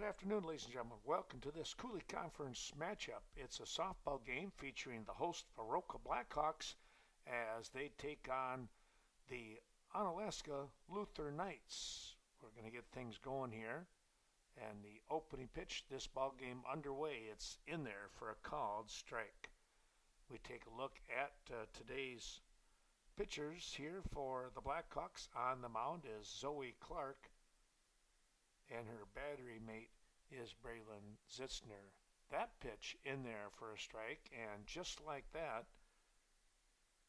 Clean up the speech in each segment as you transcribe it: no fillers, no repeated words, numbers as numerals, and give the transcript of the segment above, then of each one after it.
Good afternoon, ladies and gentlemen. Welcome to this Coulee Conference matchup. It's a softball game featuring the host Viroqua Blackhawks as they take on the Onalaska Luther Knights. We're going to get things going here. And the opening pitch, this ball game underway. It's in there for a called strike. We take a look at today's pitchers here for the Blackhawks. On the mound is Zoe Clark, and her battery mate is Braylon Zitzner. That pitch in there for a strike, and just like that,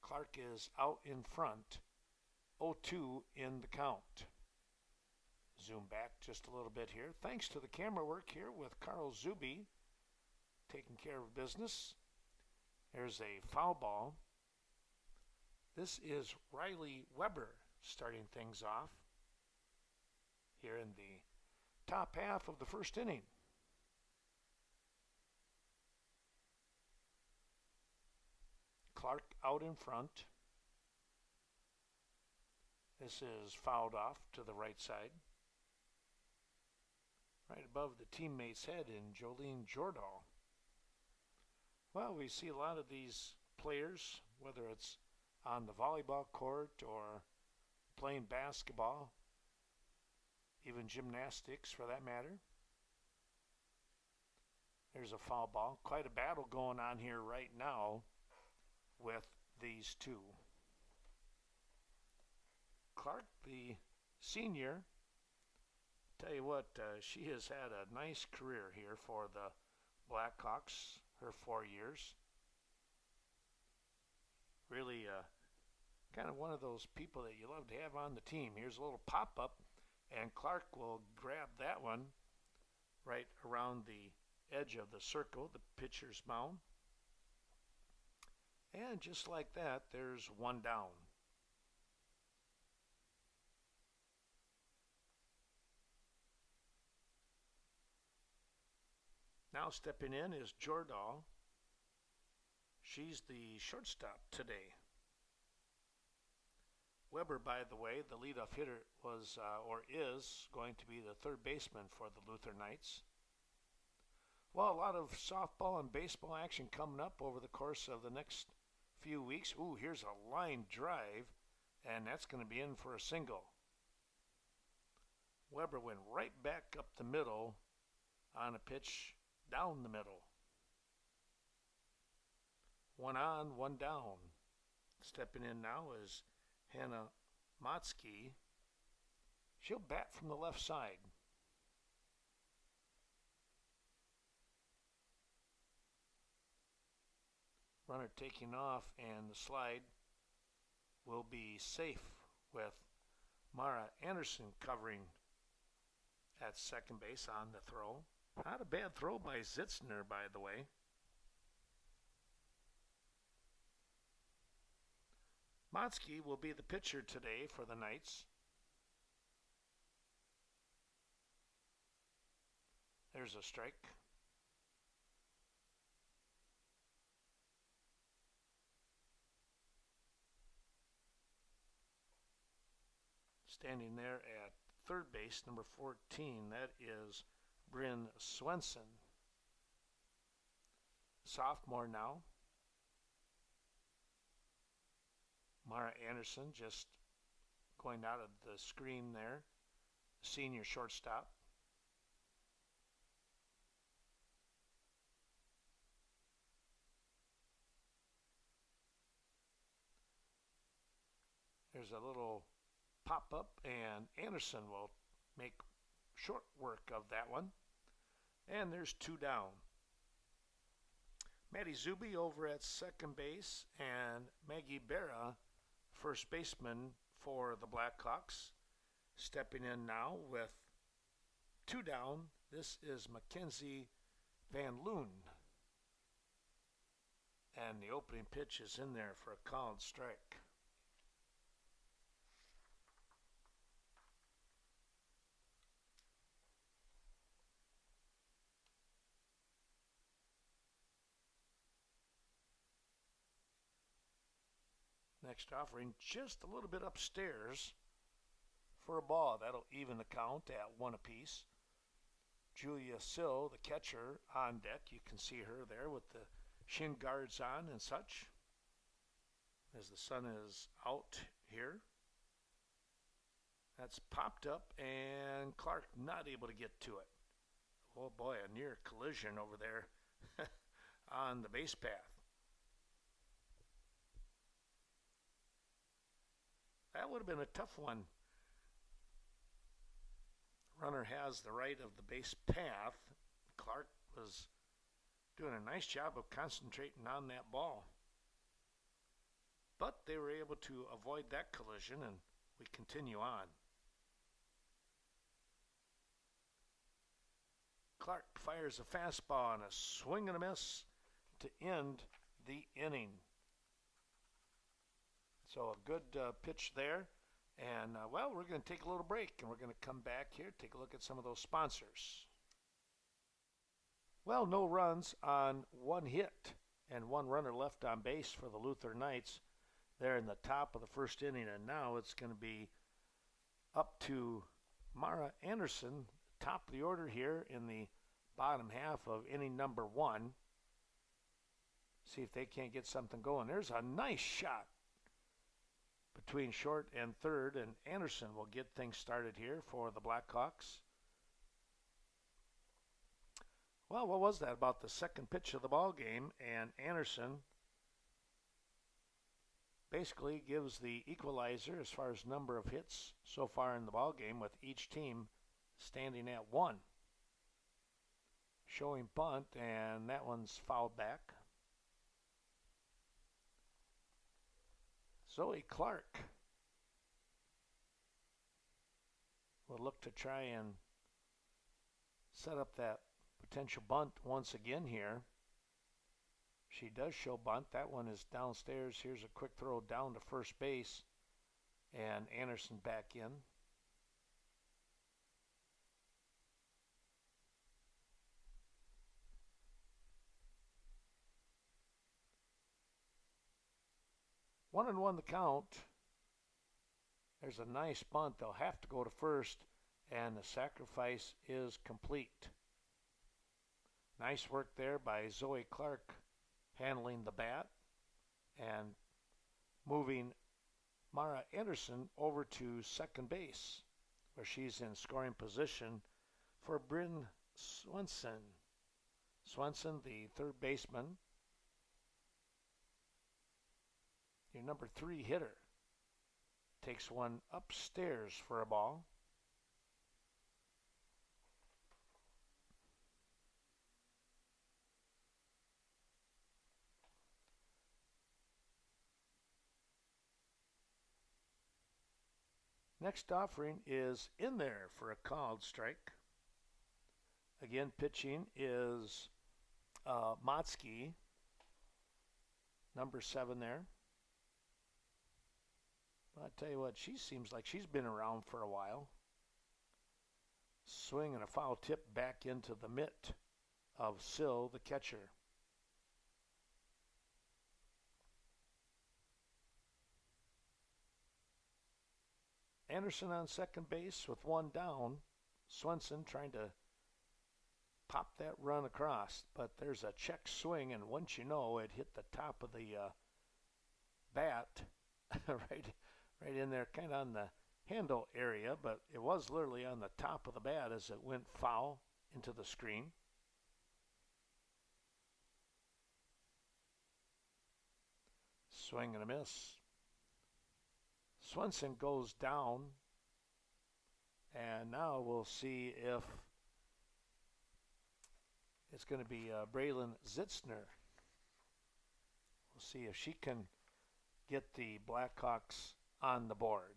Clark is out in front, 0-2 in the count. Zoom back just a little bit here. Thanks to the camera work here with Carl Zuby taking care of business. There's a foul ball. This is Riley Weber starting things off here in the top half of the first inning. Clark out in front. This is fouled off to the right side, right above the teammate's head in Jolene Jordahl. Well, we see a lot of these players, whether it's on the volleyball court or playing basketball, even gymnastics for that matter. There's a foul ball. Quite a battle going on here right now with these two. Clark, the senior, tell you what, she has had a nice career here for the Blackhawks, her 4 years. Really kind of one of those people that you love to have on the team. Here's a little pop-up, and Clark will grab that one right around the edge of the circle, the pitcher's mound. And just like that, there's one down. Now stepping in is Jordahl. She's the shortstop today. Weber, by the way, the leadoff hitter, was or is going to be the third baseman for the Luther Knights. Well, a lot of softball and baseball action coming up over the course of the next few weeks. Ooh, here's a line drive, and that's going to be in for a single. Weber went right back up the middle on a pitch down the middle. One on, one down. Stepping in now is Hannah Motzke. She'll bat from the left side. Runner taking off, and the slide will be safe with Mara Anderson covering at second base on the throw. Not a bad throw by Zitzner, by the way. Motzke will be the pitcher today for the Knights. There's a strike. Standing there at third base, number 14, that is Bryn Swenson. Sophomore now. Mara Anderson just going out of the screen there. Senior shortstop. There's a little pop-up, and Anderson will make short work of that one. And there's two down. Maddie Zuby over at second base, and Maggie Berra, first baseman for the Blackhawks. Stepping in now with two down, this is Mackenzie Van Loon. And the opening pitch is in there for a called strike. Next offering just a little bit upstairs for a ball. That'll even the count at one apiece. Julia Sill, the catcher, on deck. You can see her there with the shin guards on and such as the sun is out here. That's popped up, and Clark not able to get to it. Oh boy, a near collision over there on the base path. That would have been a tough one. Runner has the right of the base path. Clark was doing a nice job of concentrating on that ball. But they were able to avoid that collision, and we continue on. Clark fires a fastball and a swing and a miss to end the inning. So a good pitch there. And, well, we're going to take a little break, and we're going to come back here, take a look at some of those sponsors. Well, no runs on one hit and one runner left on base for the Luther Knights. They're in the top of the first inning, and now it's going to be up to Mara Anderson, top of the order here in the bottom half of inning number 1. See if they can't get something going. There's a nice shot between short and third, and Anderson will get things started here for the Blackhawks. Well, what was that? About the second pitch of the ball game, and Anderson basically gives the equalizer as far as number of hits so far in the ball game, with each team standing at 1. Showing bunt, and that one's fouled back. Zoe Clark will look to try and set up that potential bunt once again here. She does show bunt. That one is downstairs. Here's a quick throw down to first base, and Anderson back in. One and one the count. There's a nice bunt. They'll have to go to first, and the sacrifice is complete. Nice work there by Zoe Clark, handling the bat and moving Mara Anderson over to second base, where she's in scoring position for Bryn Swenson. Swenson, the third baseman, your number 3 hitter, takes one upstairs for a ball. Next offering is in there for a called strike. Again, pitching is Motzke, number 7 there. But I tell you what, she seems like she's been around for a while. Swing and a foul tip back into the mitt of Sill, the catcher. Anderson on second base with one down. Swenson trying to pop that run across, but there's a check swing, and once you know, it hit the top of the bat right in there, kind of on the handle area, but it was literally on the top of the bat as it went foul into the screen. Swing and a miss. Swenson goes down, and now we'll see if it's going to be Braylon Zitzner. We'll see if she can get the Blackhawks on the board.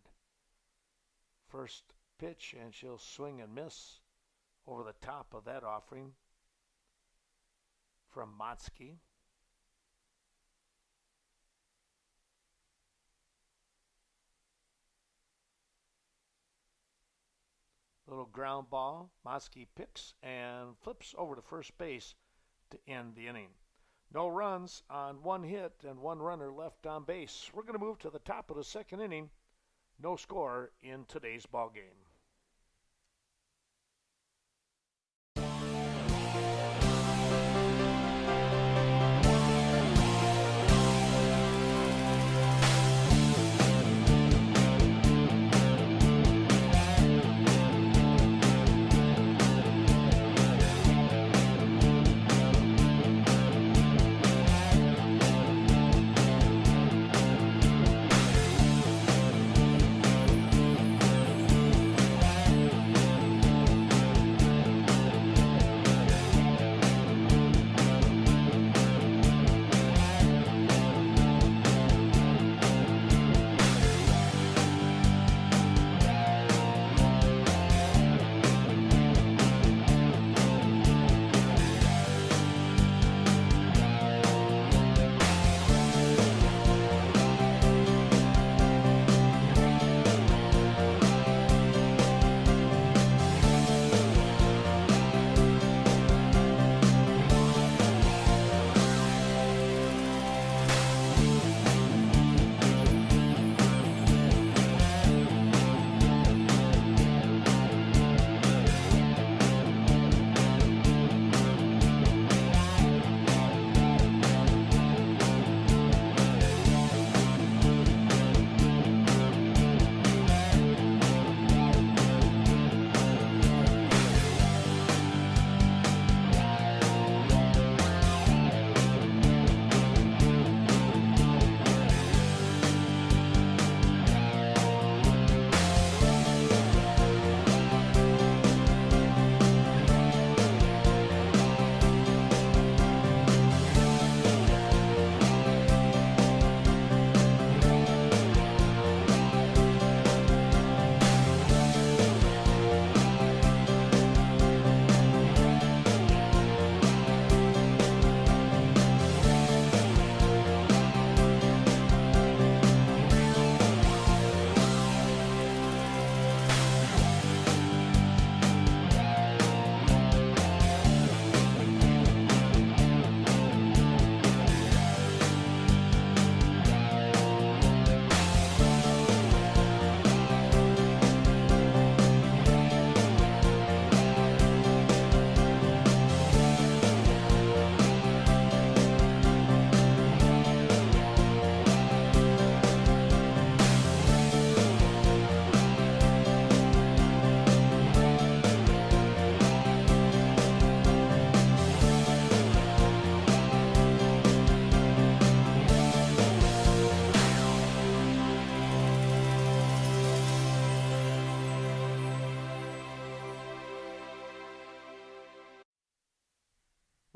First pitch, and she'll swing and miss over the top of that offering from Motzke. Little ground ball. Motzke picks and flips over to first base to end the inning. No runs on one hit and one runner left on base. We're going to move to the top of the second inning. No score in today's ball game.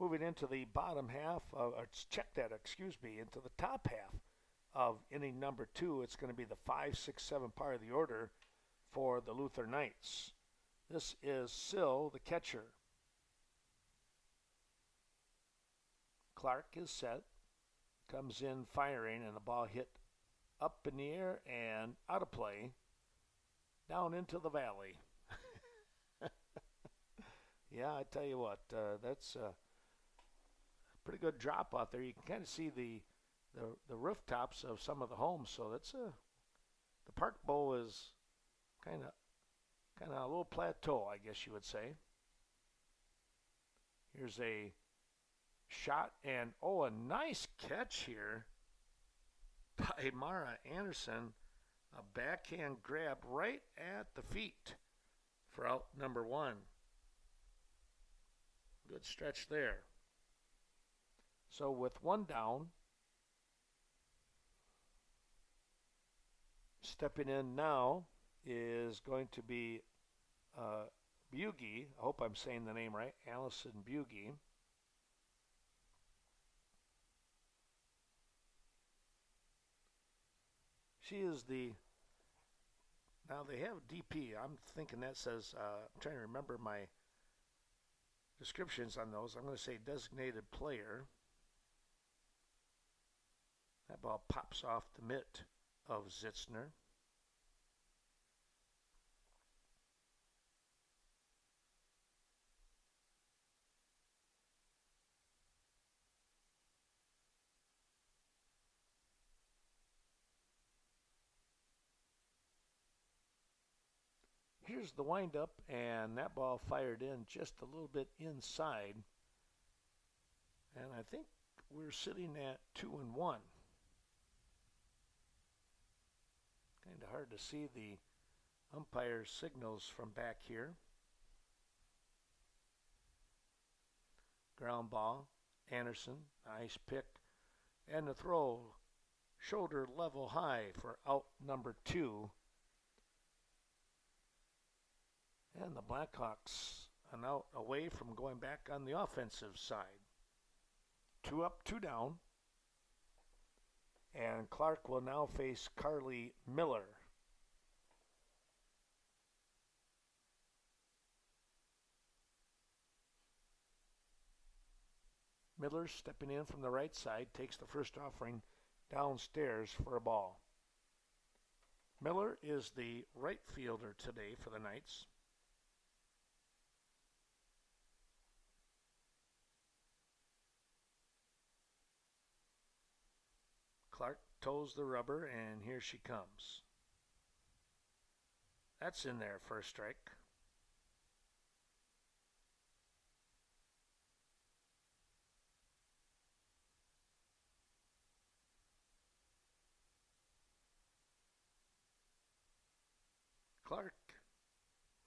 Moving into the bottom half, into the top half of inning number 2, it's going to be the 5, 6, 7 part of the order for the Luther Knights. This is Sill, the catcher. Clark is set, comes in firing, and the ball hit up in the air and out of play, down into the valley. Yeah, I tell you what, that's a pretty good drop out there. You can kind of see the rooftops of some of the homes, so that's the park bowl is kind of a little plateau, I guess you would say. Here's a shot, and a nice catch here by Mara Anderson. A backhand grab right at the feet for out number 1. Good stretch there. So with 1 down, stepping in now is going to be Bugie. I hope I'm saying the name right. Allison Bugie. She is now they have DP. I'm thinking that says, I'm trying to remember my descriptions on those. I'm going to say designated player. That ball pops off the mitt of Zitzner. Here's the windup, and that ball fired in just a little bit inside. And I think we're sitting at 2-1. Kind of hard to see the umpire's signals from back here. Ground ball, Anderson, nice pick. And the throw, shoulder level high for out number 2. And the Blackhawks are now away from going back on the offensive side. 2 up, 2 down. And Clark will now face Carly Miller. Miller stepping in from the right side, takes the first offering downstairs for a ball. Miller is the right fielder today for the Knights. Clark toes the rubber, and here she comes. That's in there for a strike. Clark,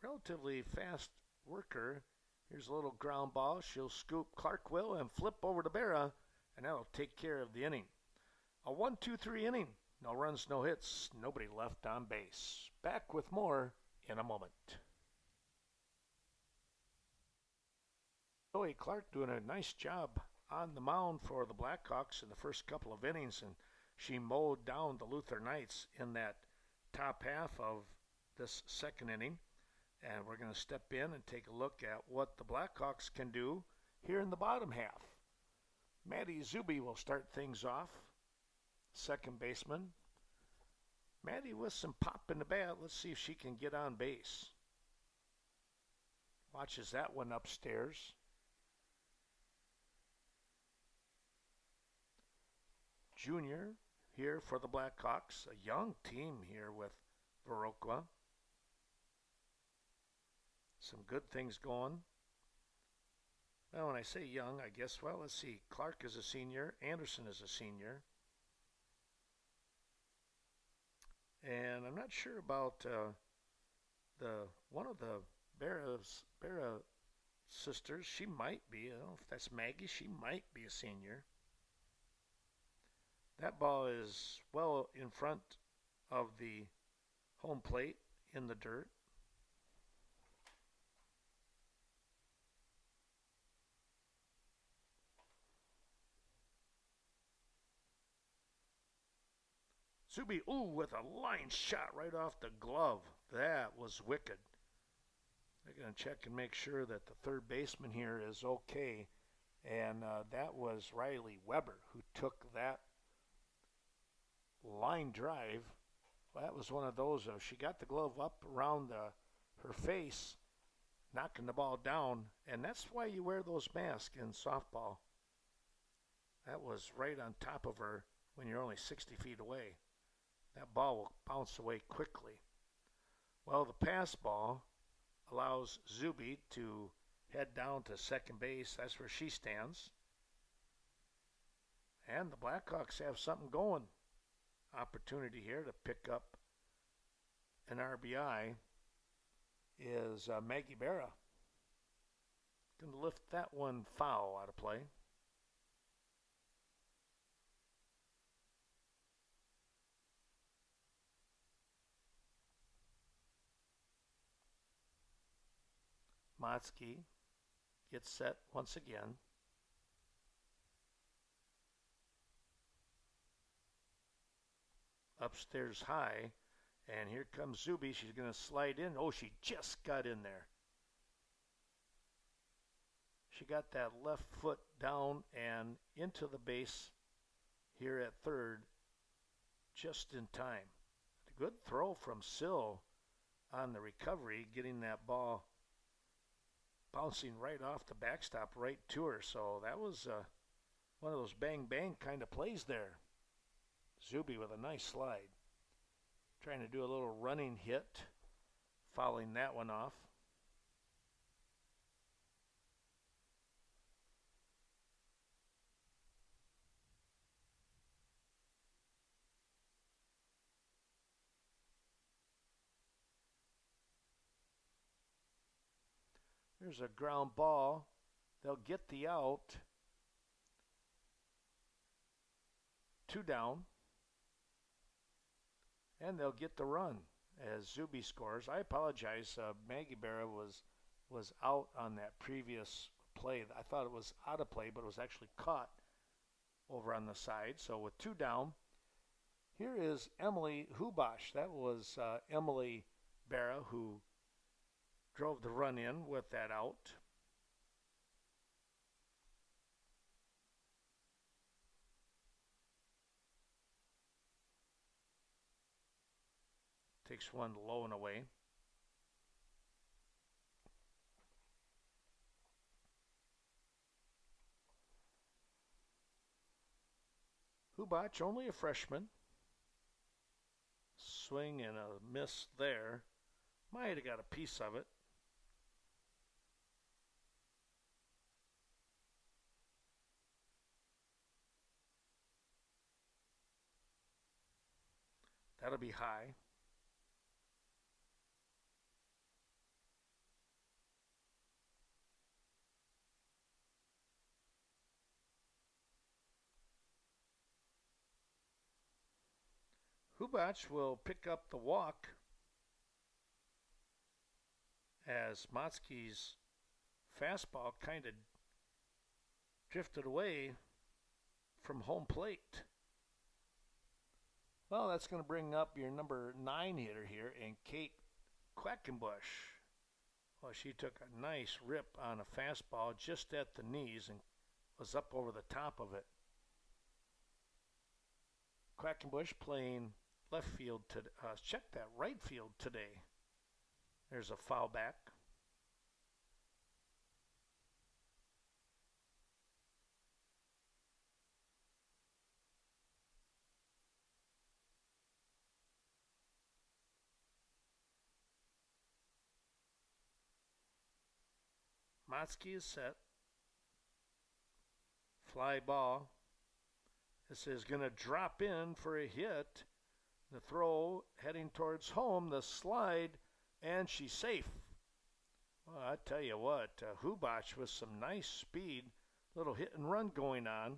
relatively fast worker. Here's a little ground ball. She'll scoop, Clark will, and flip over to Berra, and that'll take care of the inning. A 1-2-3 inning. No runs, no hits, nobody left on base. Back with more in a moment. Joey Clark doing a nice job on the mound for the Blackhawks in the first couple of innings, and she mowed down the Luther Knights in that top half of this second inning. And we're going to step in and take a look at what the Blackhawks can do here in the bottom half. Maddie Zuby will start things off. Second baseman. Maddie with some pop in the bat. Let's see if she can get on base. Watches that one upstairs. Junior here for the Blackhawks. A young team here with Viroqua. Some good things going. Well, when I say young, I guess, well, let's see. Clark is a senior. Anderson is a senior. And I'm not sure about one of the Berra sisters. She might be. I don't know if that's Maggie. She might be a senior. That ball is well in front of the home plate in the dirt. Zuby, ooh, with a line shot right off the glove. That was wicked. They're going to check and make sure that the third baseman here is okay. And that was Riley Weber who took that line drive. That was one of those. She got the glove up around her face, knocking the ball down. And that's why you wear those masks in softball. That was right on top of her when you're only 60 feet away. That ball will bounce away quickly. Well, the pass ball allows Zuby to head down to second base. That's where she stands. And the Blackhawks have something going. Opportunity here to pick up an RBI is Maggie Berra. Going to lift that one foul out of play. Motzke gets set once again. Upstairs high, and here comes Zuby. She's going to slide in. Oh, she just got in there. She got that left foot down and into the base here at third just in time. A good throw from Sill on the recovery, getting that ball bouncing right off the backstop right to her. So that was one of those bang-bang kind of plays there. Zuby with a nice slide. Trying to do a little running hit, fouling that one off. There's a ground ball. They'll get the out. 2 down. And they'll get the run as Zuby scores. I apologize. Maggie Berra was out on that previous play. I thought it was out of play, but it was actually caught over on the side. So with 2 down, here is Emily Hubash. That was Emily Berra who drove the run in with that out. Takes one low and away. Hubash, only a freshman. Swing and a miss there. Might have got a piece of it. That'll be high. Hubash will pick up the walk as Motzke's fastball kind of drifted away from home plate. Well, that's going to bring up your number 9 hitter here, and Kate Quackenbush. Well, she took a nice rip on a fastball just at the knees and was up over the top of it. Quackenbush playing left field today. Check that right field today. There's a foul back. Motzke is set. Fly ball. This is going to drop in for a hit. The throw heading towards home, the slide, and she's safe. Well, I tell you what, Hubash with some nice speed, little hit and run going on.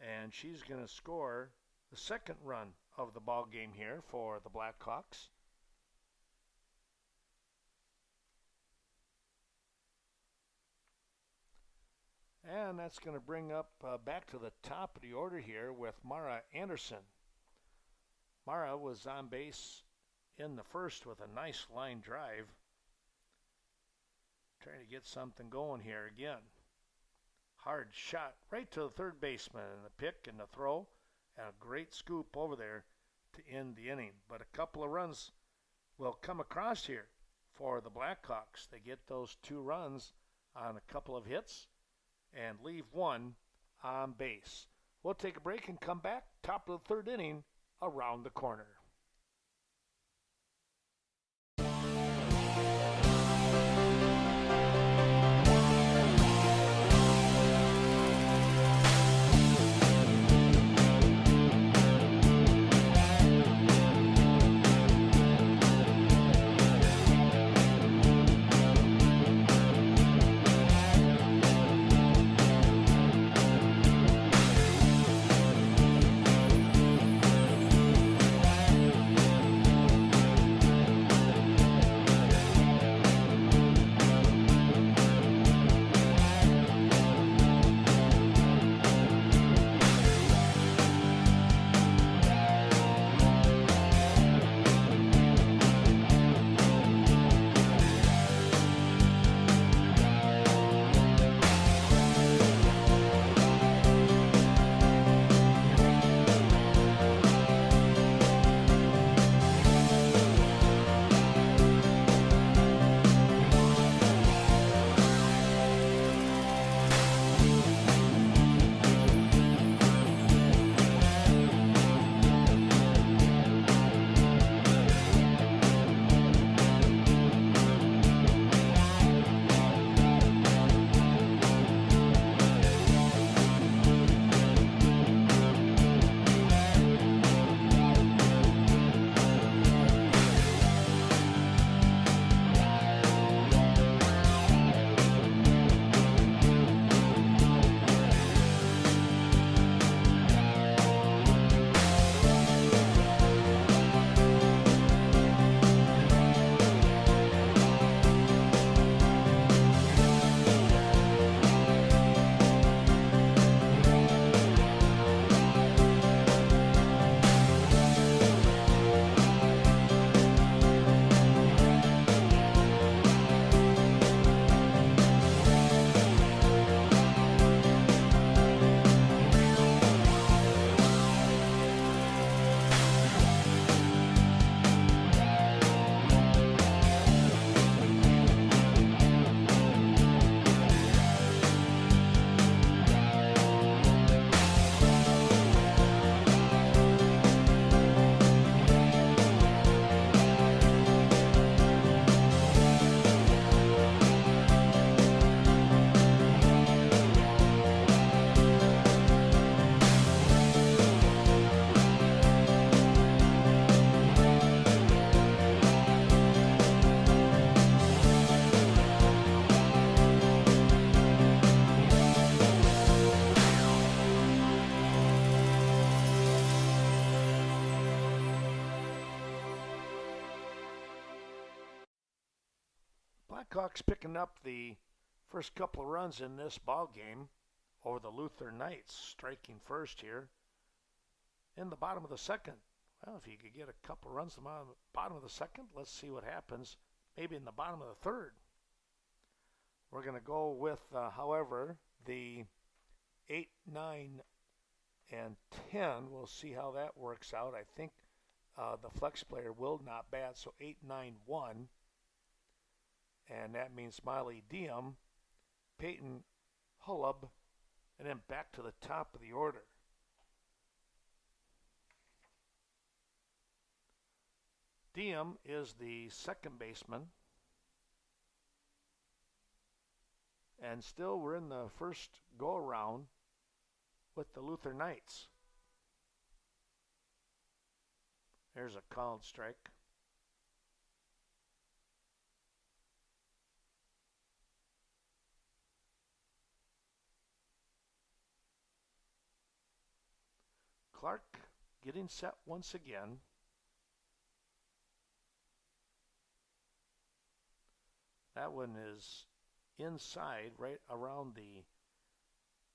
And she's going to score the second run of the ball game here for the Blackhawks. And that's going to bring up back to the top of the order here with Mara Anderson. Mara was on base in the first with a nice line drive. Trying to get something going here again. Hard shot right to the third baseman, and the pick and the throw, and a great scoop over there to end the inning. But a couple of runs will come across here for the Blackhawks. They get those 2 runs on a couple of hits and leave 1 on base. We'll take a break and come back. Top of the 3rd inning, around the corner. Blackhawks picking up the first couple of runs in this ball game over the Luther Knights, striking first here in the bottom of the second. Well, if you could get a couple of runs in the bottom of the second, let's see what happens maybe in the bottom of the third. We're going to go with, however, the 8, 9, and 10. We'll see how that works out. I think the flex player will not bat, so 8, 9, 1. And that means Smiley Diem, Peyton Hullub, and then back to the top of the order. Diem is the second baseman. And still we're in the first go-around with the Luther Knights. There's a called strike. Clark getting set once again. That one is inside, right around the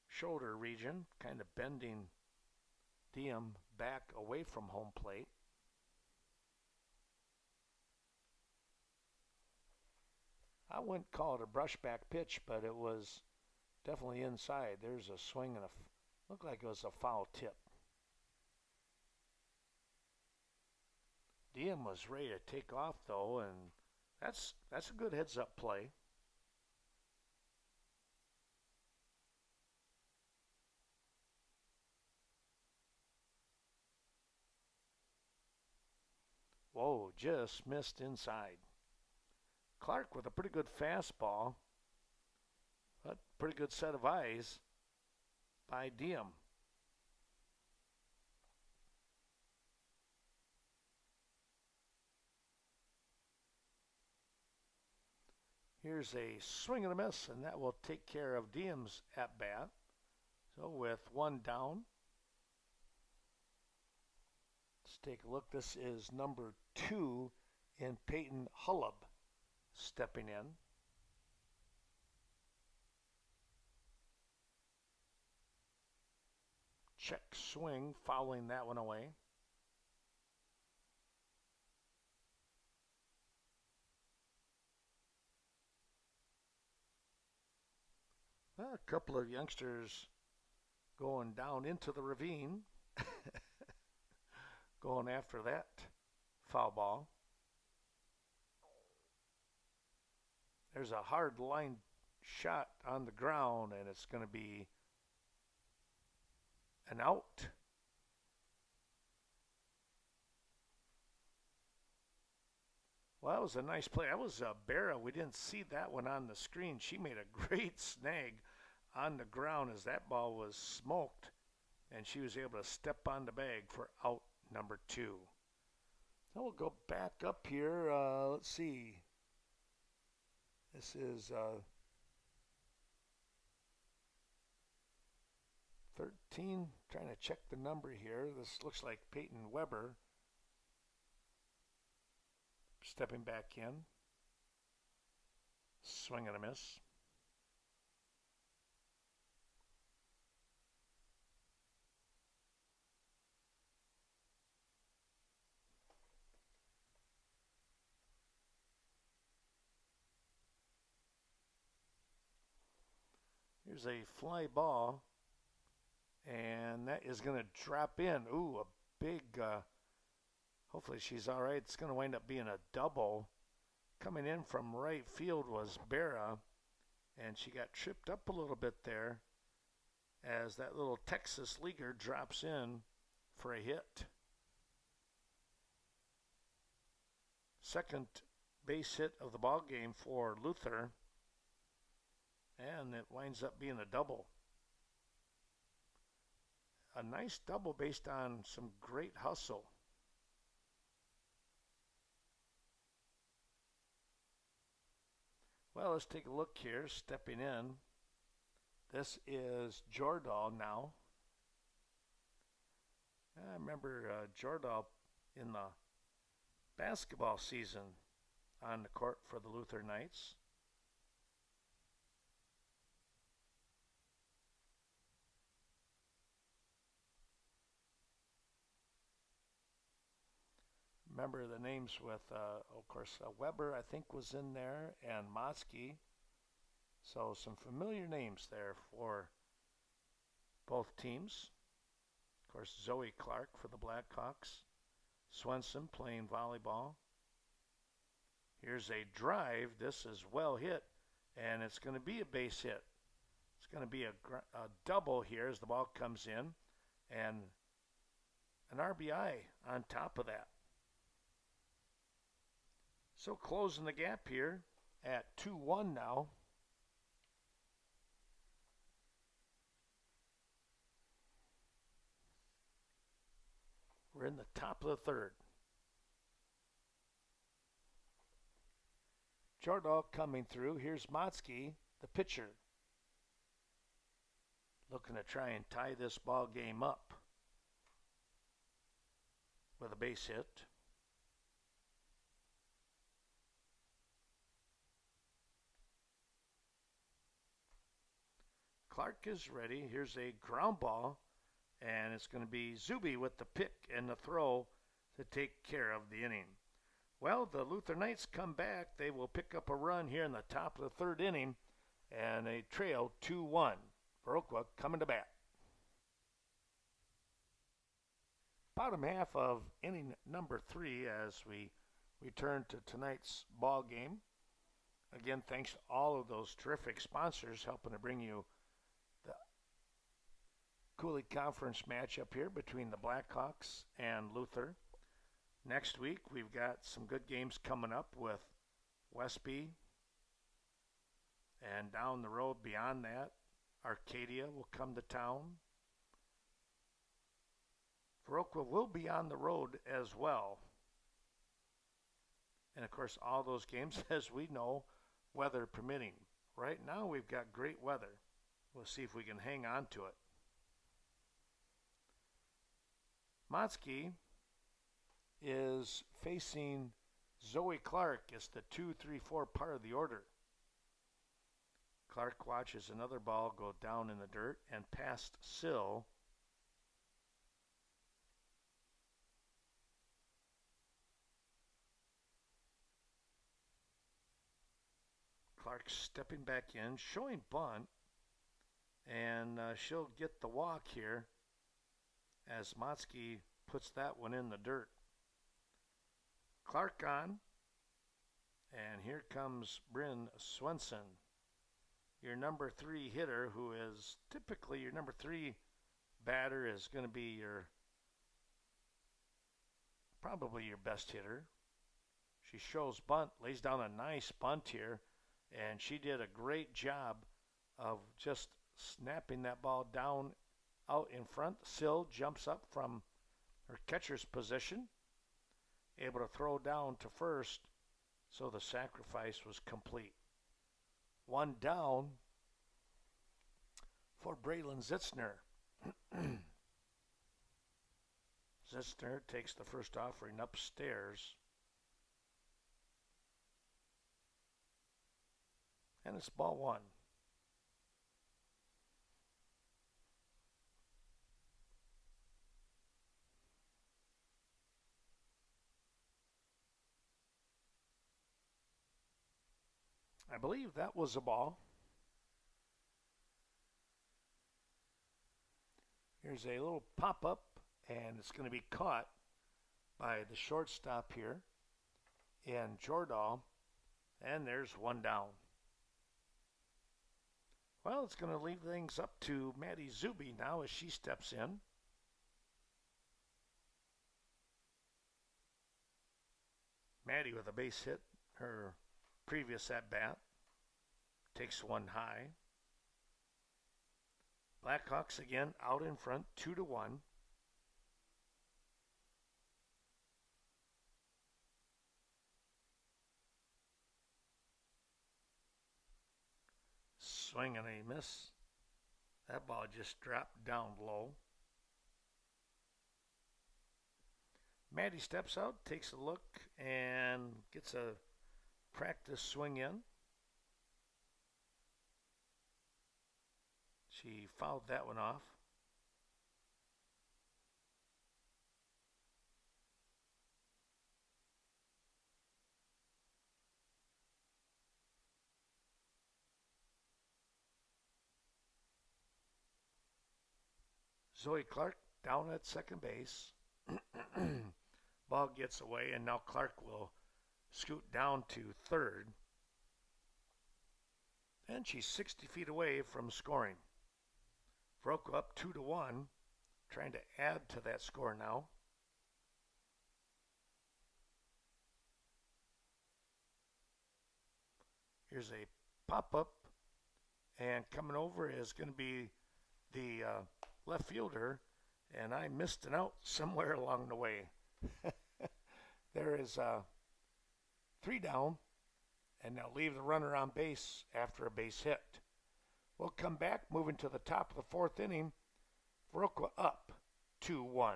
shoulder region, kind of bending Diem back away from home plate. I wouldn't call it a brushback pitch, but it was definitely inside. There's a swing and looked like it was a foul tip. Diem was ready to take off though, and that's a good heads-up play. Whoa, just missed inside. Clark with a pretty good fastball, but pretty good set of eyes by Diem. Here's a swing and a miss, and that will take care of Diem's at bat. So with one down, let's take a look. This is number 2 in Peyton Hullab stepping in. Check swing, fouling that one away. Well, a couple of youngsters going down into the ravine, going after that foul ball. There's a hard line shot on the ground, and it's going to be an out. Well, that was a nice play. That was Berra. We didn't see that one on the screen. She made a great snag on the ground as that ball was smoked, and she was able to step on the bag for out number 2. So we'll go back up here. Let's see. This is 13. Trying to check the number here. This looks like Peyton Weber stepping back in. Swing and a miss. Here's a fly ball, and that is going to drop in. Ooh, a big, hopefully she's all right. It's going to wind up being a double. Coming in from right field was Berra, and she got tripped up a little bit there as that little Texas leaguer drops in for a hit. Second base hit of the ball game for Luther, and it winds up being a double. A nice double based on some great hustle. Well, let's take a look here. Stepping in, this is Jordahl now. I remember Jordahl in the basketball season on the court for the Luther Knights. Remember the names with, of course, Weber, I think, was in there, and Motzke. So some familiar names there for both teams. Of course, Zoe Clark for the Blackhawks. Swenson playing volleyball. Here's a drive. This is well hit, and it's going to be a base hit. It's going to be a double here as the ball comes in, and an RBI on top of that. So closing the gap here at 2-1 now. We're in the top of the third. Jordahl coming through. Here's Motzke, the pitcher, looking to try and tie this ball game up with a base hit. Clark is ready. Here's a ground ball, and it's going to be Zuby with the pick and the throw to take care of the inning. Well, the Luther Knights come back. They will pick up a run here in the top of the third inning, and they trail 2-1. Viroqua coming to bat. Bottom half of inning number 3 as we return to tonight's ball game. Again, thanks to all of those terrific sponsors helping to bring you the Coulee Conference matchup here between the Blackhawks and Luther. Next week, we've got some good games coming up with Westby. And down the road beyond that, Arcadia will come to town. Viroqua will be on the road as well. And of course, all those games, as we know, weather permitting. Right now, we've got great weather. We'll see if we can hang on to it. Motzke is facing Zoe Clark as the 2-3-4 part of the order. Clark watches another ball go down in the dirt and past Sill. Clark stepping back in, showing bunt, and she'll get the walk here as Motzke puts that one in the dirt. Clark on, and here comes Bryn Swenson, your number 3 hitter, who is typically your number 3 batter is going to be probably your best hitter. She shows bunt, lays down a nice bunt here, and she did a great job of just snapping that ball down out in front. Sill jumps up from her catcher's position, able to throw down to first, so the sacrifice was complete. One down for Braylon Zitzner. Zitzner takes the first offering upstairs. And it's ball 1. I believe that was a ball. Here's a little pop-up, and it's going to be caught by the shortstop here in Jordahl, and there's one down. Well, it's going to leave things up to Maddie Zuby now as she steps in. Maddie with a base hit, her previous at-bat, takes one high. Blackhawks again out in front, 2-1. Swing and a miss. That ball just dropped down low. Maddie steps out, takes a look, and gets a practice swing in. She fouled that one off. Zoe Clark down at second base. Ball gets away, and now Clark will scoot down to third. And she's 60 feet away from scoring. Viroqua up 2-1, trying to add to that score now. Here's a pop-up, and coming over is going to be the left fielder, and I missed an out somewhere along the way. There is 3 down, and they'll leave the runner on base after a base hit. We'll come back, moving to the top of the 4th inning. Viroqua up 2-1.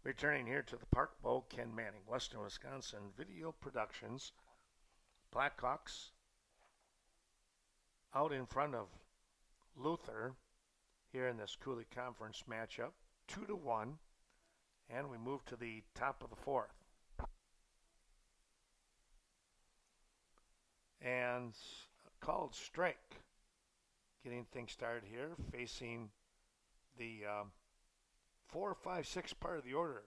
Returning here to the Park Bowl, Ken Manning, Western Wisconsin Video Productions. Blackhawks out in front of Luther here in this Coulee Conference matchup, 2-1, and we move to the top of the fourth. And called strike, getting things started here, facing the 4, 5, 6 part of the order,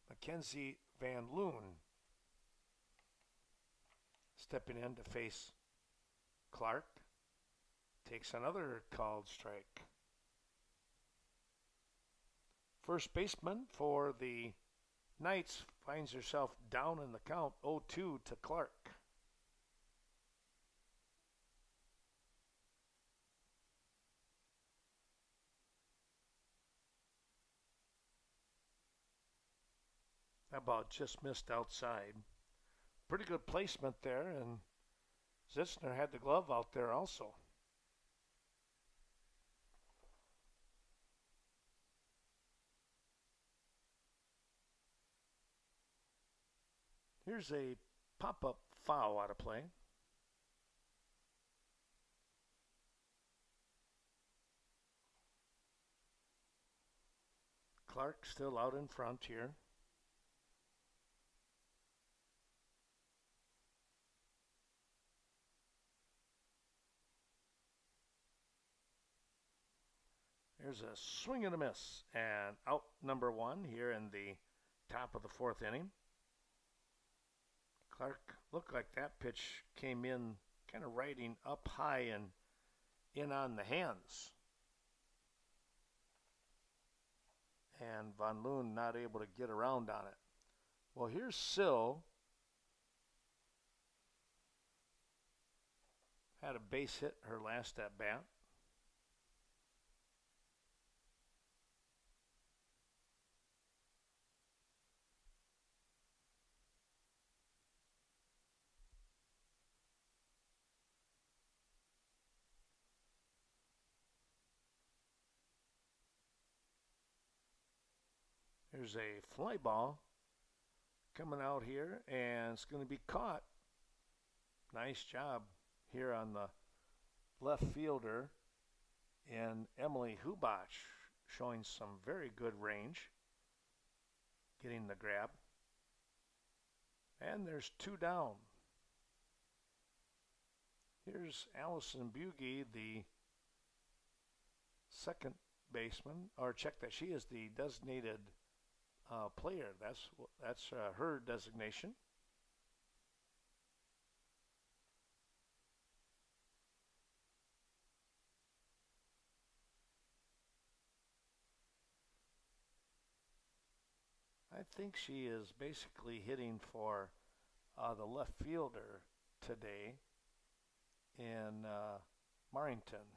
Mackenzie Van Loon, stepping in to face Clark, takes another called strike. First baseman for the Knights finds herself down in the count, 0-2 to Clark. That ball just missed outside. Pretty good placement there, and Zitzner had the glove out there also. Here's a pop-up foul out of play. Clark still out in front here. There's a swing and a miss, and out number 1 here in the top of the fourth inning. Clark looked like that pitch came in kind of riding up high and in on the hands. And Van Loon not able to get around on it. Well, here's Sill. Had a base hit her last at bat. There's a fly ball coming out here, and it's going to be caught. Nice job here on the left fielder and Emily Hubach, showing some very good range, getting the grab. And there's 2 down. Here's Allison Bugie, the second baseman, or check that she is the designated player. That's her designation. I think she is basically hitting for the left fielder today in Marrington.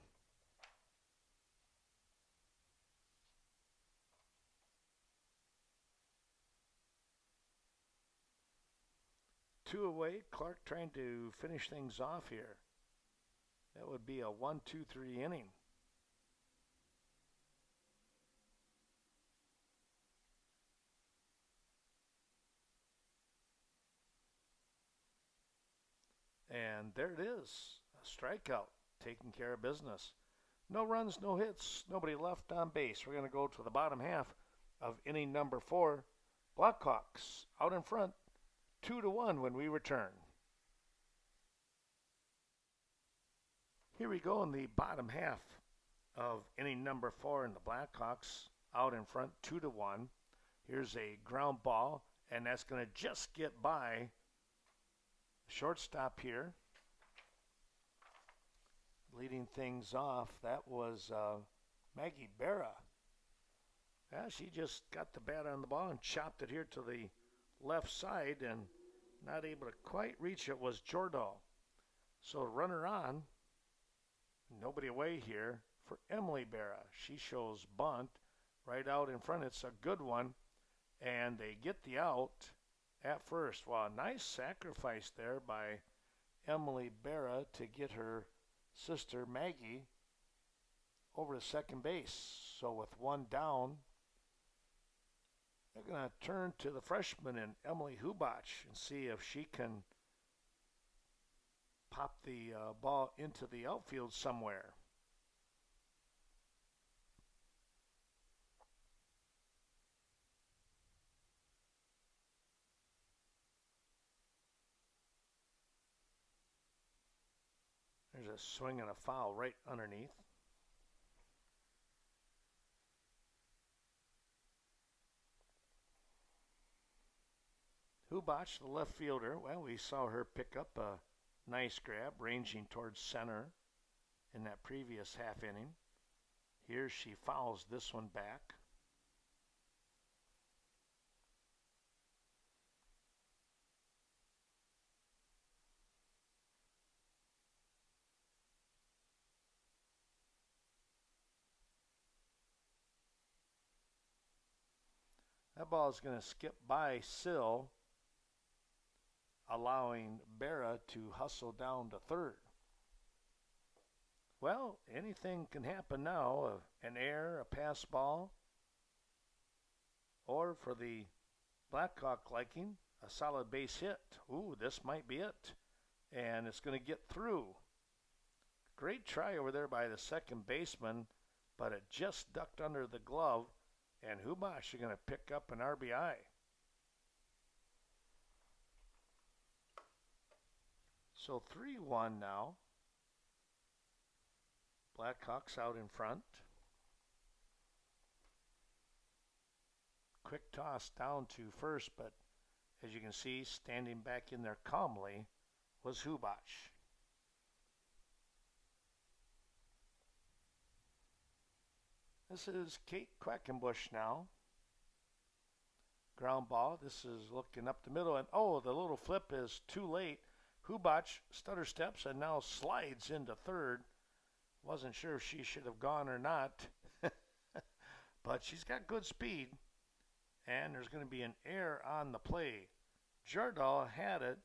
Two away, Clark trying to finish things off here. That would be a 1-2-3 inning. And there it is, a strikeout, taking care of business. No runs, no hits, nobody left on base. We're going to go to the bottom half of inning number 4. Blackhawks out in front, 2-1 when we return. Here we go in the bottom half of inning number 4, and the Blackhawks out in front, 2-1. Here's a ground ball, and that's going to just get by shortstop here. Leading things off, that was Maggie Berra. Yeah, she just got the bat on the ball and chopped it here to the left side, and not able to quite reach it was Jordahl. So runner on, nobody away here for Emily Berra. She shows bunt right out in front. It's a good one, and they get the out at first. Well, nice sacrifice there by Emily Berra to get her sister Maggie over to second base. So with 1 down, They're going to turn to the freshman in Emily Hubach and see if she can pop the ball into the outfield somewhere. There's a swing and a foul right underneath. Hubach, the left fielder, well, we saw her pick up a nice grab, ranging towards center in that previous half inning. Here she fouls this one back. That ball is going to skip by Sill, allowing Berra to hustle down to third. Well, anything can happen now. An error, a pass ball, or for the Blackhawk liking, a solid base hit. Ooh, this might be it. And it's going to get through. Great try over there by the second baseman, but it just ducked under the glove, and Hubach is going to pick up an RBI. So 3-1 now. Blackhawks out in front. Quick toss down to first, but as you can see, standing back in there calmly was Hubach. This is Kate Quackenbush now. Ground ball. This is looking up the middle, and oh, the little flip is too late. Hubach stutter steps and now slides into third. Wasn't sure if she should have gone or not, but she's got good speed, and there's going to be an error on the play. Jardal had it,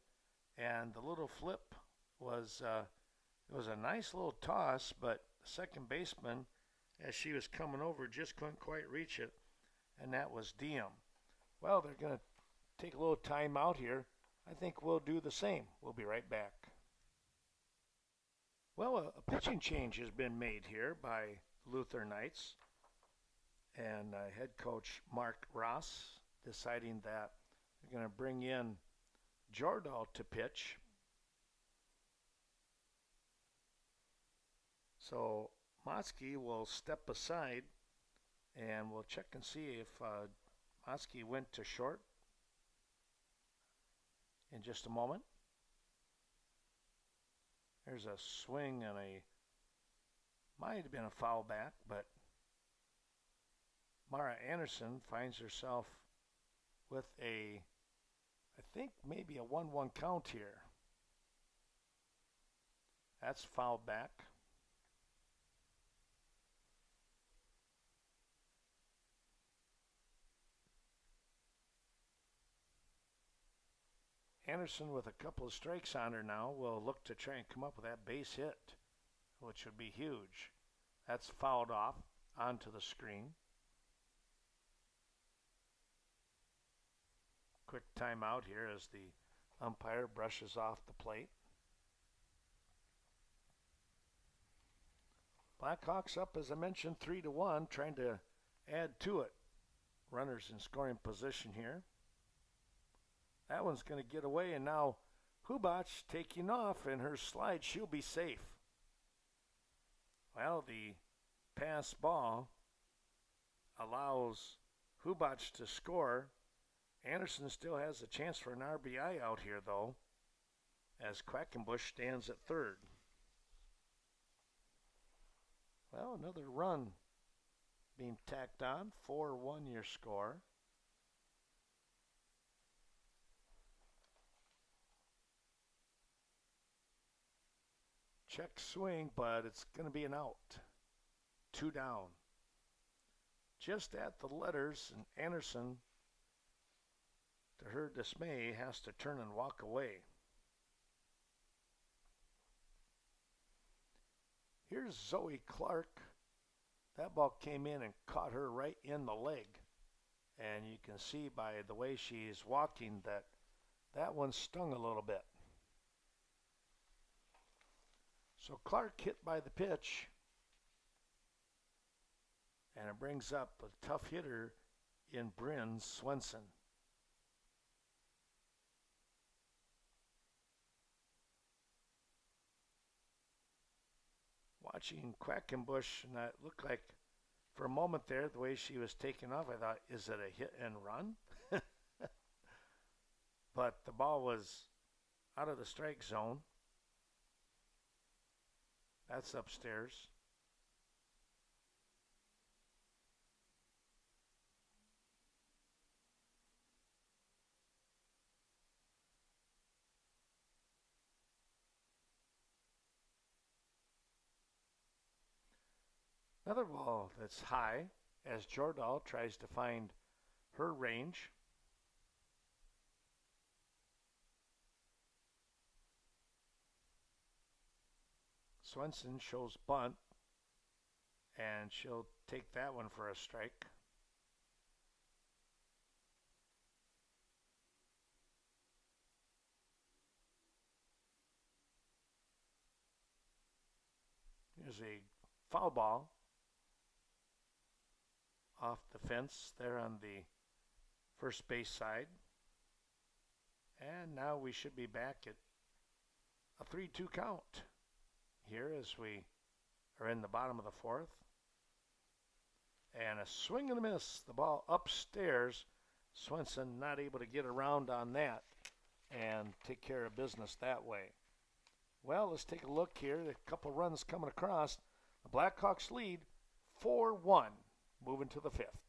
and the little flip was it was a nice little toss, but the second baseman, as she was coming over, just couldn't quite reach it, and that was Diem. Well, they're going to take a little time out here. I think we'll do the same. We'll be right back. Well, a pitching change has been made here by Luther Knights, and head coach Mark Ross deciding that they're going to bring in Jardal to pitch. So Motsky will step aside, and we'll check and see if Motsky went to short in just a moment. There's a swing and might have been a foul back, but Mara Anderson finds herself with I think maybe a 1-1 count here. That's fouled back. Anderson, with a couple of strikes on her now, will look to try and come up with that base hit, which would be huge. That's fouled off onto the screen. Quick timeout here as the umpire brushes off the plate. Blackhawks up, as I mentioned, 3-1, trying to add to it. Runners in scoring position here. That one's going to get away, and now Hubach taking off, and her slide, she'll be safe. Well, the pass ball allows Hubach to score. Anderson still has a chance for an RBI out here, though, as Quackenbush stands at third. Well, another run being tacked on, 4-1 your score. Check swing, but it's going to be an out. 2 down. Just at the letters, and Anderson, to her dismay, has to turn and walk away. Here's Zoe Clark. That ball came in and caught her right in the leg And you can see by the way she's walking that that one stung a little bit. So Clark hit by the pitch, and it brings up a tough hitter in Bryn Swenson. Watching Quackenbush, and that looked like, for a moment there, the way she was taking off, I thought, is it a hit and run? But the ball was out of the strike zone. That's upstairs. Another ball that's high as Jordahl tries to find her range. Swenson shows bunt, and she'll take that one for a strike. Here's a foul ball off the fence there on the first base side. And now we should be back at a 3-2 count here as we are in the bottom of the fourth. And a swing and a miss. The ball upstairs. Swenson not able to get around on that and take care of business that way. Well, let's take a look here. A couple runs coming across. The Blackhawks lead 4-1, moving to the fifth.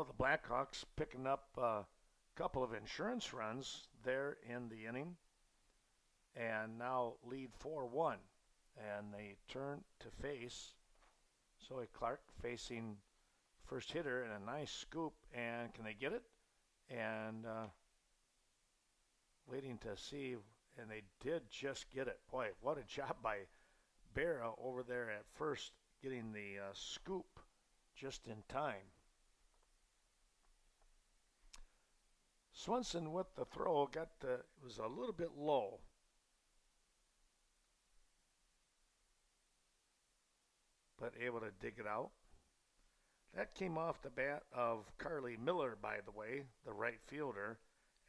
Well, the Blackhawks picking up a couple of insurance runs there in the inning and now lead 4-1. And they turn to face Zoe Clark facing first hitter and a nice scoop. And can they get it? And waiting to see, and they did just get it. Boy, what a job by Berra over there at first, getting the scoop just in time. Swenson with the throw it was a little bit low. But able to dig it out. That came off the bat of Carly Miller, by the way, the right fielder.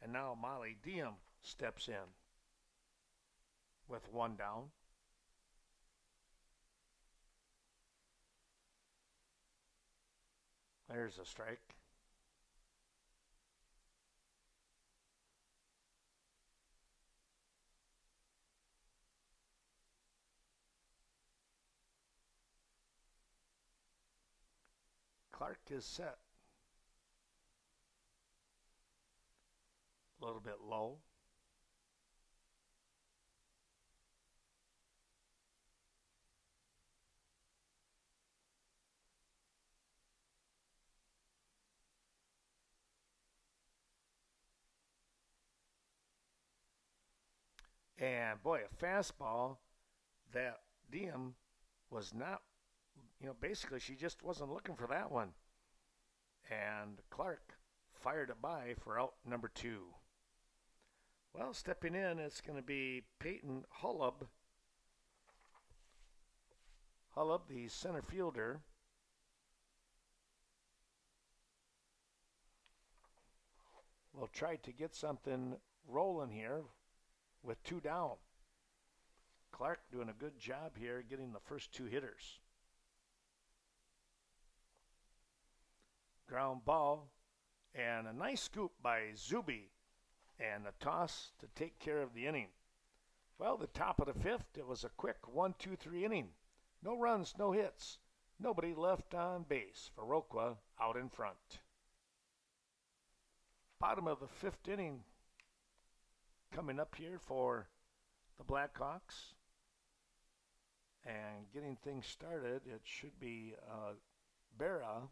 And now Molly Diem steps in with one down. There's a strike. Clark is set. A little bit low. And boy, a fastball that Diem was not, basically she just wasn't looking for that one. And Clark fired it by for out number 2. Well, stepping in, it's going to be Peyton Hullub. Hullub, the center fielder. Will try to get something rolling here with 2 down. Clark doing a good job here getting the first 2 hitters. Ground ball and a nice scoop by Zuby and a toss to take care of the inning. Well, the top of the 5th, it was a quick 1-2-3 inning. No runs, no hits. Nobody left on base. Viroqua out in front. Bottom of the 5th inning coming up here for the Blackhawks. And getting things started, it should be Berra.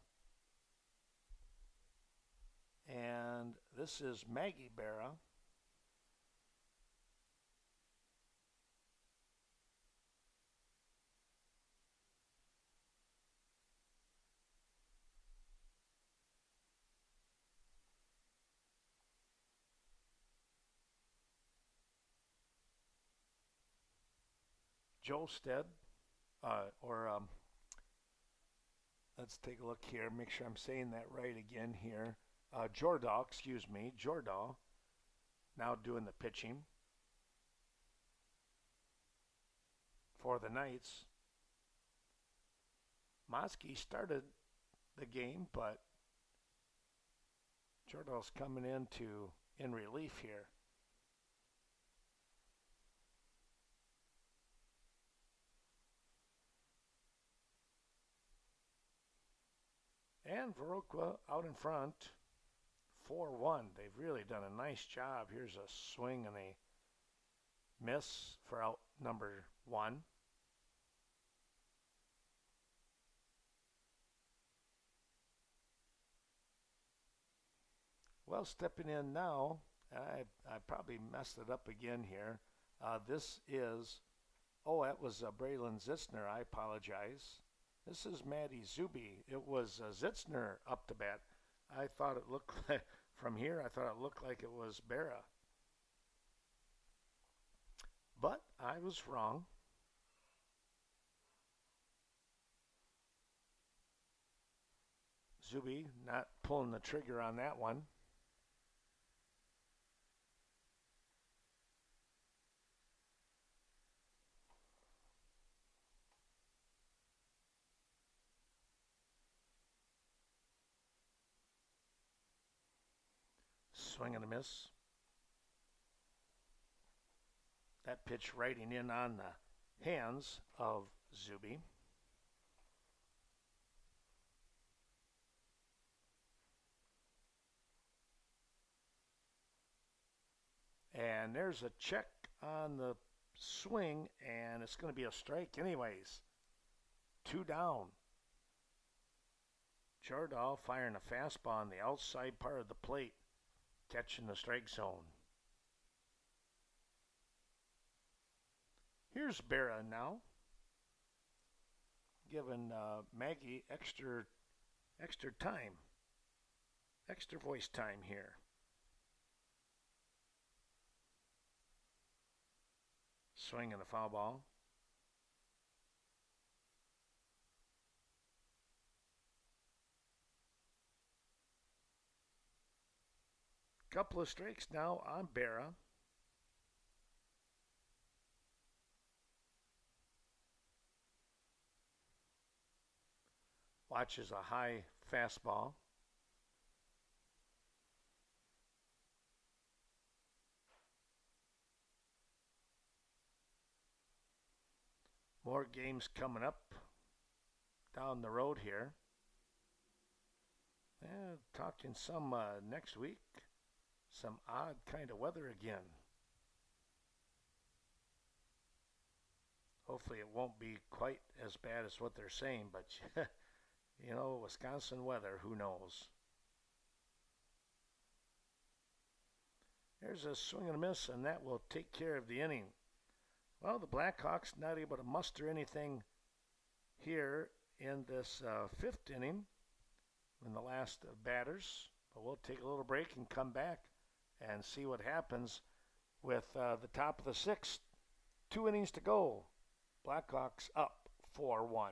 And this is Maggie Berra. Joel Stead, let's take a look here, make sure I'm saying that right again here. Jordahl, Jordahl, now doing the pitching for the Knights. Mosky started the game, but Jordahl's coming in relief here. And Viroqua out in front, 4-1. They've really done a nice job. Here's a swing and a miss for out number 1. Well, stepping in now, I probably messed it up again here. This is, that was Braylon Zitzner. I apologize. This is Maddie Zuby. It was Zitzner up to bat. I thought it looked like, from here, I thought it looked like it was Berra. But I was wrong. Zuby not pulling the trigger on that one. Swing and a miss. That pitch riding in on the hands of Zuby. And there's a check on the swing, and it's going to be a strike anyways. 2 down. Jordahl firing a fastball on the outside part of the plate, catching the strike zone. Here's Berra now, giving Maggie extra time, extra voice time here. Swing and a foul ball. Couple of strikes now on Berra. Watches a high fastball. More games coming up down the road here. Talking some next week. Some odd kind of weather again. Hopefully it won't be quite as bad as what they're saying, but you know, Wisconsin weather, who knows? There's a swing and a miss, and that will take care of the inning. Well, the Blackhawks not able to muster anything here in this 5th inning in the last batters, but we'll take a little break and come back and see what happens with the top of the 6th. 2 innings to go. Blackhawks up 4-1.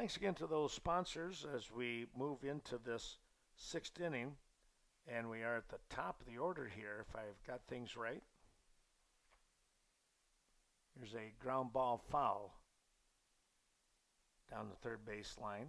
Thanks again to those sponsors as we move into this sixth inning. And we are at the top of the order here, if I've got things right. Here's a ground ball foul down the third base line.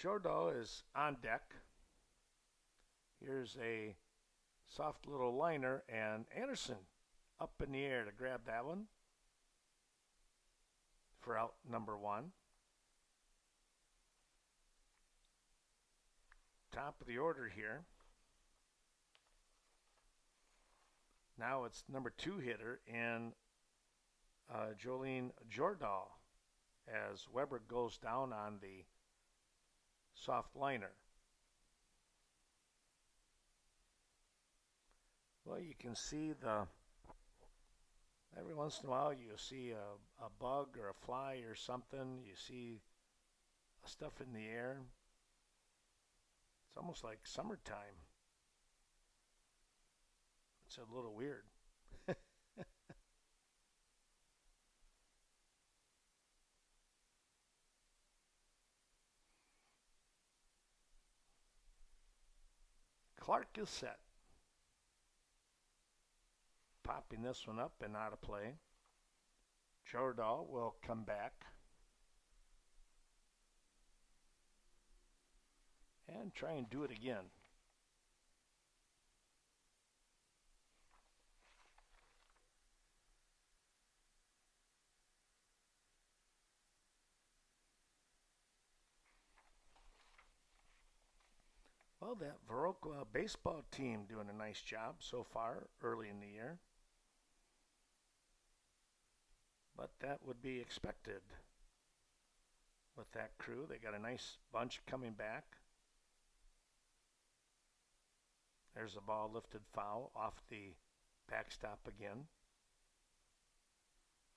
Jordahl is on deck. Here's a soft little liner, and Anderson up in the air to grab that one for out number one. Top of the order here. Now it's number 2 hitter in Jolene Jordahl as Weber goes down on the soft liner. Well, you can see every once in a while you see a bug or a fly or something. You see stuff in the air. It's almost like summertime. It's a little weird. Clark is set. Popping this one up and out of play. Jordahl will come back. And try and do it again. Well, that Viroqua baseball team doing a nice job so far early in the year. But that would be expected with that crew. They got a nice bunch coming back. There's a ball lifted foul off the backstop again.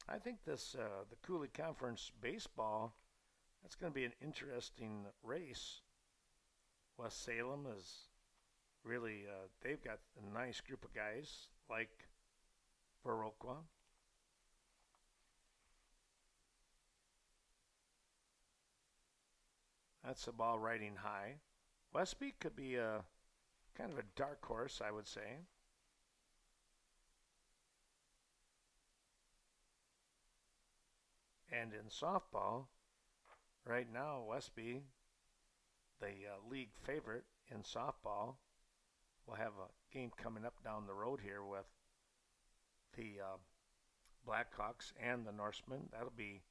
I think this the Coulee Conference baseball, that's going to be an interesting race. West Salem is really, they've got a nice group of guys like Viroqua. That's a ball riding high. Westby could be a kind of a dark horse, I would say. And in softball, right now, Westby, the league favorite in softball, will have a game coming up down the road here with the Blackhawks and the Norsemen. That'll be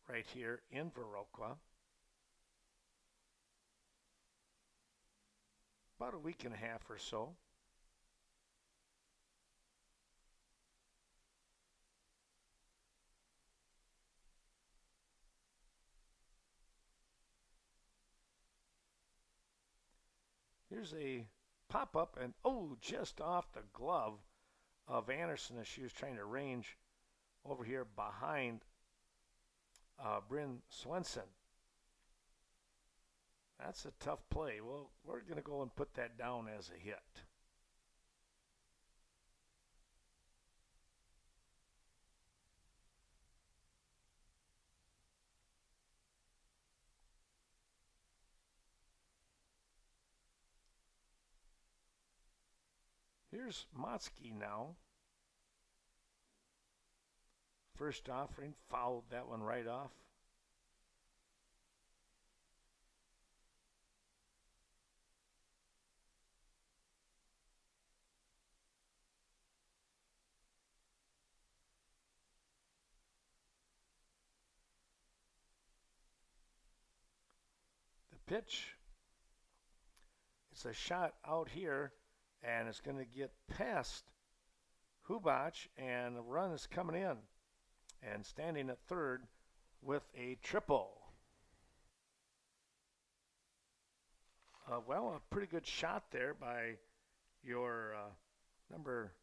right here in Viroqua. About a week and a half or so. Here's a pop-up, and just off the glove of Anderson as she was trying to range over here behind Bryn Swenson. That's a tough play. Well, we're going to go and put that down as a hit. Here's Motzke now. First offering, fouled that one right off. The pitch, it's a shot out here, and it's going to get past Hubach, and the run is coming in. And standing at third with a triple. Well, a pretty good shot there by your number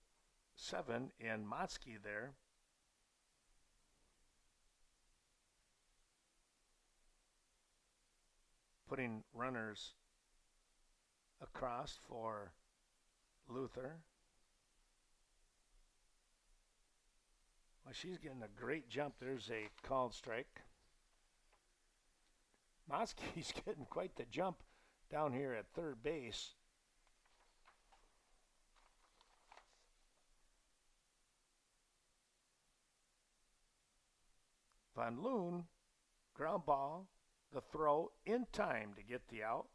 7 in Motzke there. putting runners across for Luther. Well, she's getting a great jump. There's a called strike. Moski's getting quite the jump down here at third base. Van Loon, ground ball, the throw in time to get the out.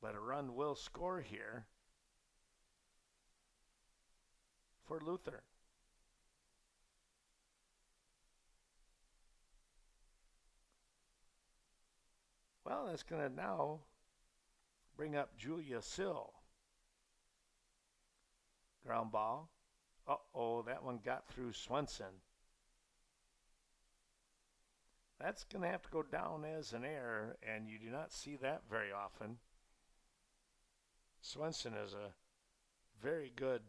But a run will score here for Luther. Well, that's going to now bring up Julia Sill. Ground ball. Uh-oh, that one got through Swenson. That's going to have to go down as an error, and you do not see that very often. Swenson is a very good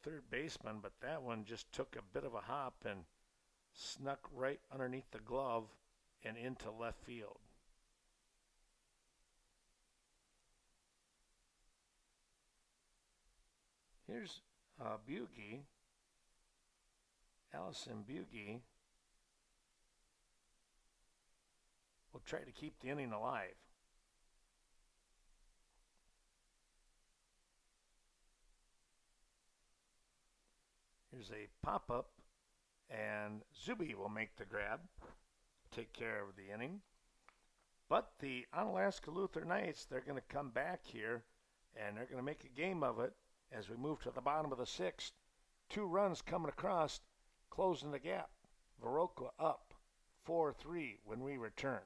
third baseman, but that one just took a bit of a hop and snuck right underneath the glove and into left field. Here's Bugie, Allison Bugie. Will try to keep the inning alive. Here's a pop-up, and Zuby will make the grab, take care of the inning. But the Onalaska Luther Knights, they're going to come back here, and they're going to make a game of it as we move to the bottom of the sixth. 2 runs coming across, closing the gap. Viroqua up 4-3 when we return.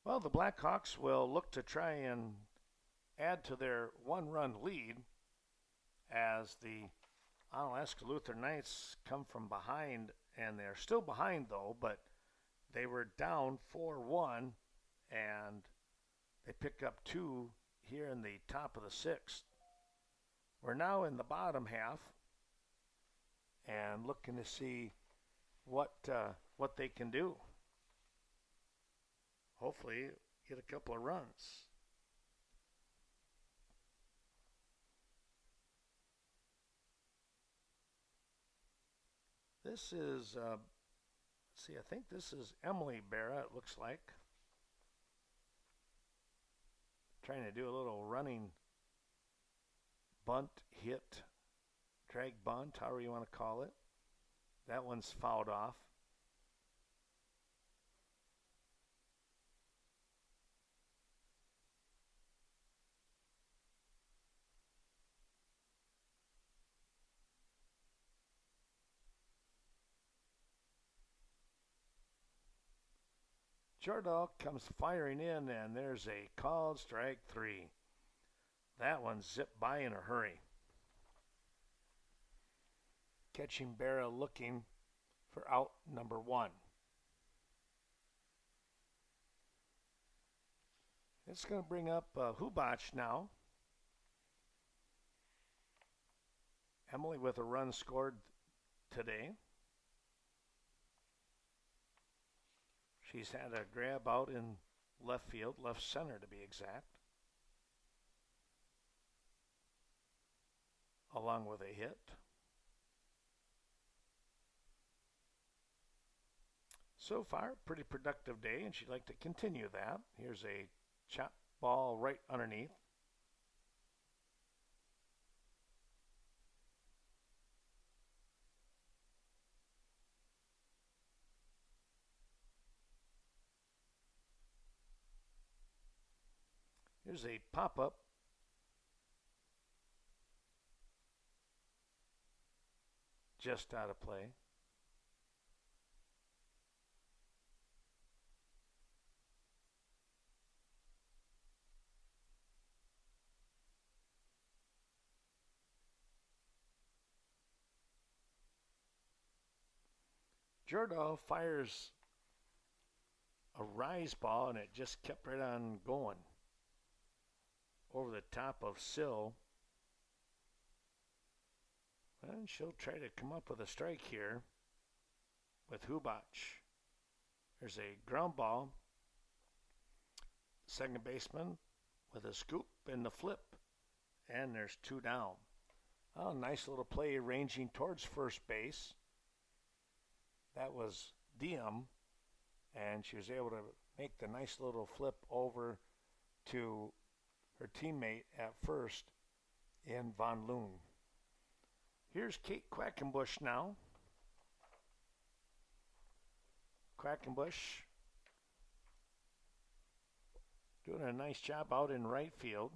Well, the Blackhawks will look to try and add to their one-run lead as the Onalaska Lutheran Knights come from behind, and they're still behind though, but they were down 4-1, and they pick up two here in the top of the sixth. We're now in the bottom half and looking to see what they can do. Hopefully get a couple of runs. This is, see, I think this is Emily Barra, it looks like. Trying to do a little running bunt, hit, drag bunt, however you want to call it. That one's fouled off. Jordahl comes firing in, and there's a called strike three. That one zipped by in a hurry. Catching Barra looking for out number one. It's going to bring up Hubach now. Emily with a run scored today. She's had a grab out in left field, left center to be exact, along with a hit. So far, pretty productive day, and she'd like to continue that. Here's a chop ball right underneath. Here's a pop-up. Just out of play. Jordahl fires a rise ball, and it just kept right on going over the top of Sill. And she'll try to come up with a strike here with Hubach. There's a ground ball. Second baseman with a scoop and the flip. And there's two down. Oh, nice little play ranging towards first base. That was Diem. And she was able to make the nice little flip over to her teammate at first in Von Loon. Here's Kate Quackenbush now. Quackenbush doing a nice job out in right field.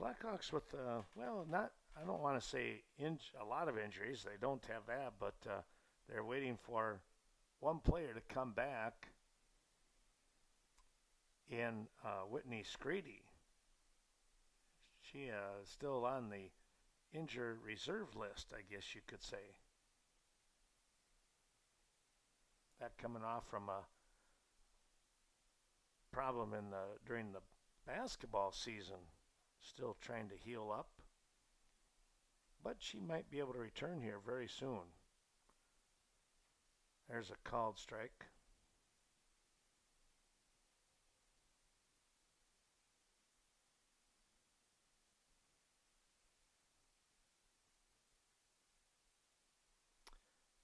Blackhawks with, well, not, I don't want to say a lot of injuries. They don't have that, but they're waiting for one player to come back in Whitney Scrady. She is still on the injured reserve list, I guess you could say. That coming off from a problem during the basketball season. Still trying to heal up. But she might be able to return here very soon. There's a called strike.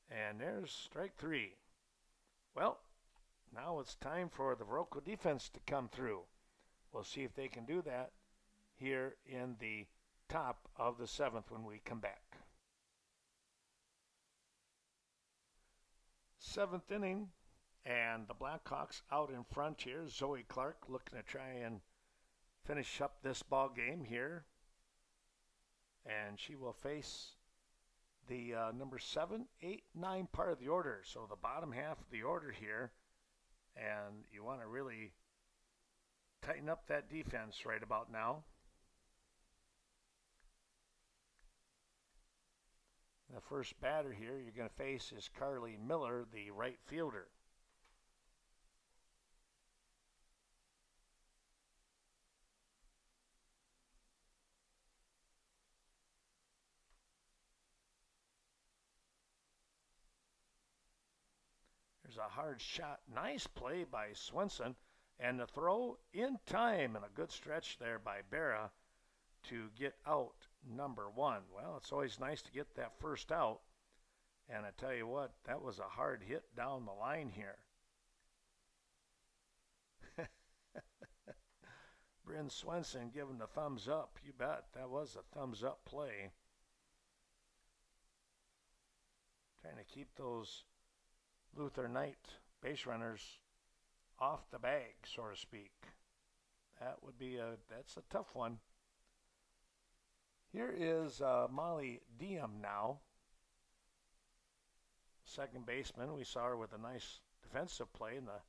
And there's strike three. Well, now it's time for the Viroqua defense to come through. We'll see if they can do that here in the top of the seventh when we come back. Seventh inning, and the Blackhawks out in front here. Zoe Clark looking to try and finish up this ball game here. And she will face the number 7, 8, 9 part of the order. So the bottom half of the order here. And you want to really tighten up that defense right about now. The first batter here you're going to face is Coulee Miller, the right fielder. There's a hard shot. Nice play by Swenson. And the throw in time, and a good stretch there by Berra to get out number 1. Well, it's always nice to get that first out. And I tell you what, that was a hard hit down the line here. Bryn Swenson giving the thumbs up. You bet, that was a thumbs up play. Trying to keep those Luther Knight base runners off the bag, so to speak. That's a tough one. Here is Molly Diem now. Second baseman. We saw her with a nice defensive play in the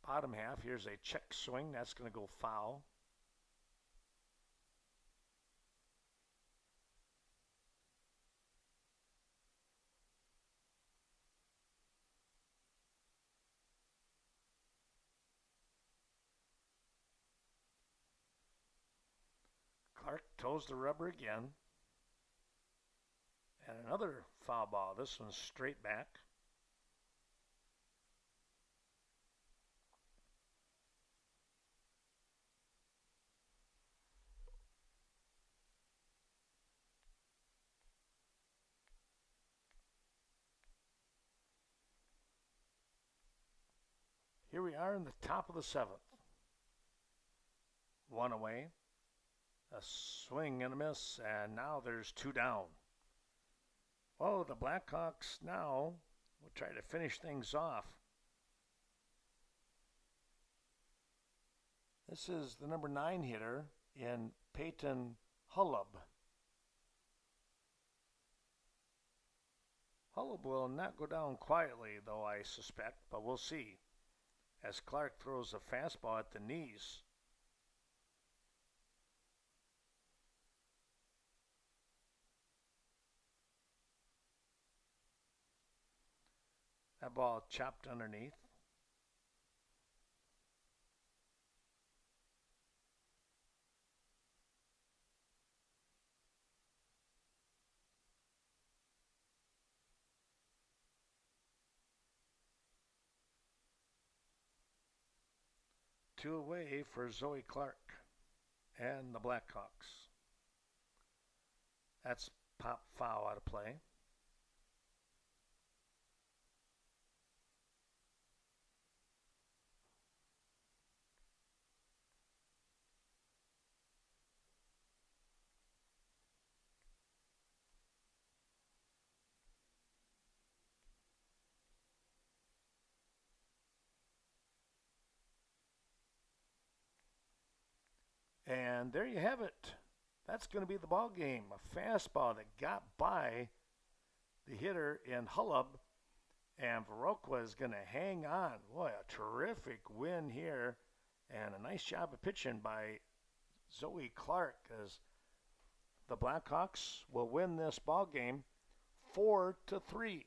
bottom half. Here's a check swing. That's going to go foul. Clark toes the rubber again. And another foul ball. This one's straight back. Here we are in the top of the 7th. 1 away. A swing and a miss, and now there's 2 down. Oh, the Blackhawks now will try to finish things off. This is the number 9 hitter in Peyton Hullub. Hullub will not go down quietly, though, I suspect, but we'll see. As Clark throws a fastball at the knees. That ball chopped underneath. Two away for Zoe Clark and the Blackhawks. That's pop foul out of play. And there you have it. That's going to be the ball game. A fastball that got by the hitter in Hullub, and Viroqua is going to hang on. Boy, a terrific win here, and a nice job of pitching by Zoe Clark, as the Blackhawks will win this ball game 4-3.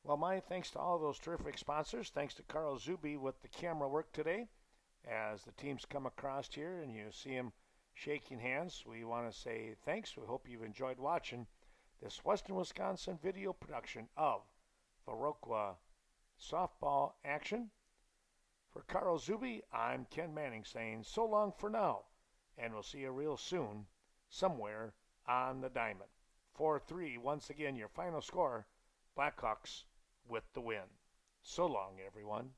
Well, my thanks to all those terrific sponsors. Thanks to Carl Zuby with the camera work today. As the teams come across here and you see them shaking hands, we want to say thanks. We hope you've enjoyed watching this Western Wisconsin video production of Viroqua softball action. For Carl Zuby, I'm Ken Manning saying so long for now, and we'll see you real soon somewhere on the diamond. 4-3, once again, your final score, Blackhawks with the win. So long, everyone.